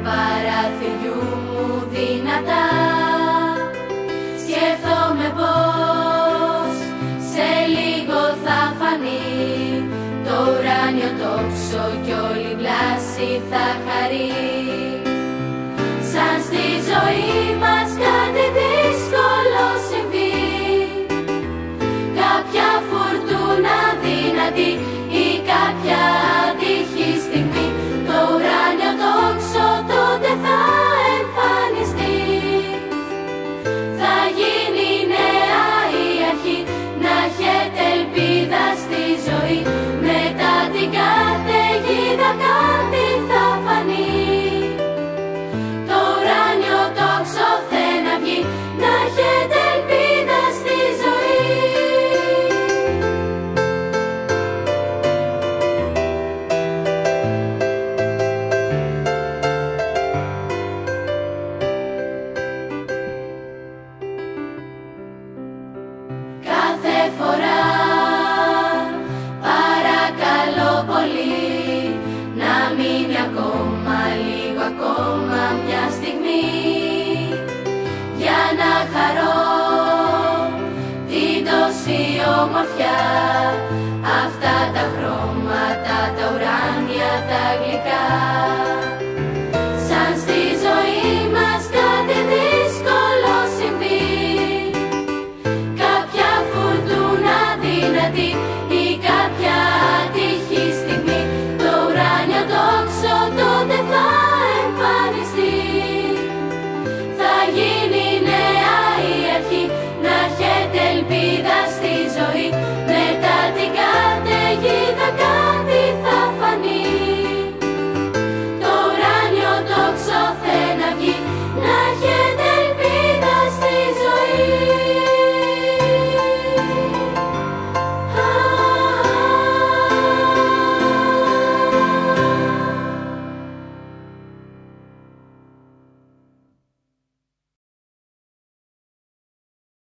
παραθυριού μου δυνατά. Σκέφτομαι πως σε λίγο θα φανεί το ουράνιο τόξο κι όλη η βλάση θα χαρεί. Σαν στη ζωή μας κάτι δύσκολο συμβεί, κάποια φουρτούνα δυνατή ή κάποια άτυχη στιγμή, το ουράνιο τόξο τότε θα εμφανιστεί. Θα γίνει νέα η αρχή, να έχετε ελπίδα στη ζωή, μετά την καταιγίδα κάτι θα φανεί. Το ουράνιο τόξο θέλει να βγει, να έχετε ελπίδα στη ζωή. Κάθε φορά παρακαλώ πολύ να μείνει ακόμα λίγο, ακόμα μια στιγμή, για να χαρώ την τόση ομορφιά, αυτά τα χρώματα, τα ουράνια, τα γλυκά.